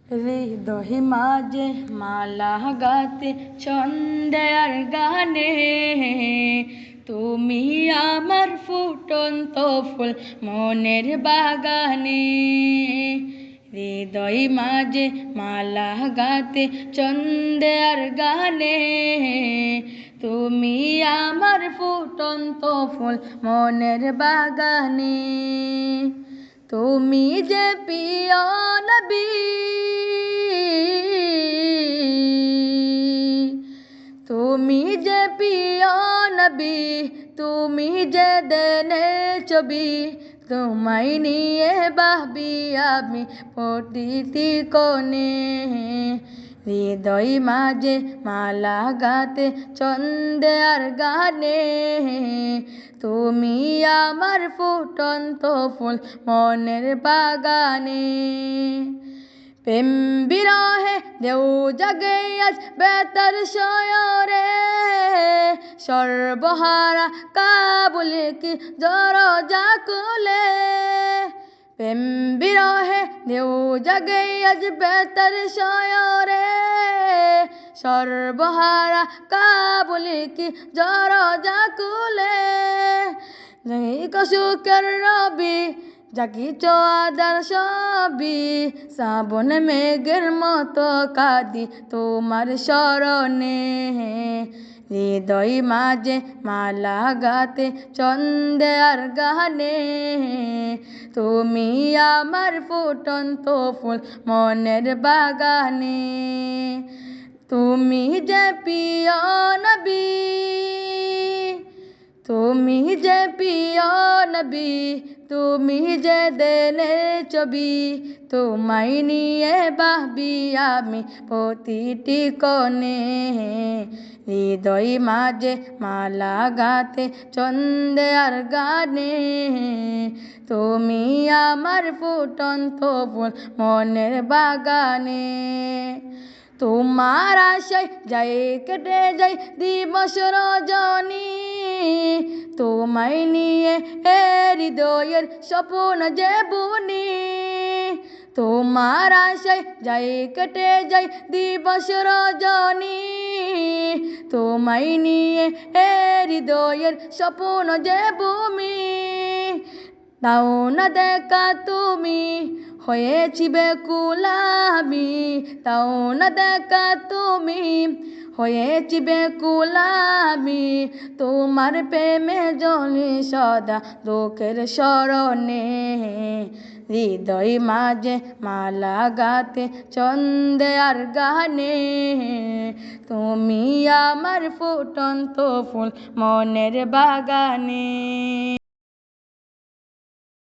হৃদয় মাঝে মালা গাতে ছন্দে আর গানে তুমি আমার ফুটন্ত ফুল মনের বাগানে। হৃদয় মাঝে মালা গাতে ছন্দে আর গানে তুমি আমার ফুটন্ত ফুল মনের বাগানে। তুমি যে প্রিয় নবী, তুমি যে প্রিয় নবী, তুমি যে দেনে ছবি, তোমায় নিয়ে ভাবি আমি প্রতিটি কোণে। হৃদয় মাঝে মালা গাতে ছন্দে আর গানে তুমি আমার ফুটন্ত ফুল মনের বাগানে। প্রেম বিরহে দেও জাগে আজ বেতার শয়রে, সর্বহারা কাবুলে কি দরজা খুলে। প্রেম বিরহে দেও জাগে আজ বেতার শয়রে, সর্বহারা কাবুলে কি দরজা খুলে। সুখের রবি জাগিছ আদার সবই, শ্রাবণ মেঘের মতো কাঁদি তোমার স্মরণে। হৃদয় মাঝে মালা গাতে ছন্দে আর গানে তুমি আমার ফুটন্ত ফুল মনের বাগানে। তুমি যে প্রিয় নবী, তুমি যে প্রিয় নবী, তুমি যে দেনে ছবি, তোমায় নিয়ে ভাবি আমি প্রতিটি কোণে। হৃদয় মাঝে মালা গাতে ছন্দে আর গানে তুমি আমার ফুটন্ত ফুল মনের বাগানে। তোমার আশায় যাই কেটে যাই দিবস রজনী, তোমায় নিয়ে হৃদয়ের স্বপ্ন যে বুনি। তোমার আশায় যাই কেটে যাই দিবস রজনী, তোমায় নিয়ে হৃদয়ের স্বপ্ন যে ভূমি। দাও না দেখা তুমি হয়েছি বেকুল আমি, দাও না দেখা তুমি হয়েছি বেকুল আমি। তোমার প্রেমে জ্বলি সদা দুঃখের স্মরণে। হৃদয় মাঝে মালা গাতে ছন্দে আর গানে তুমি আমার ফুটন্ত ফুল মনের বাগানে।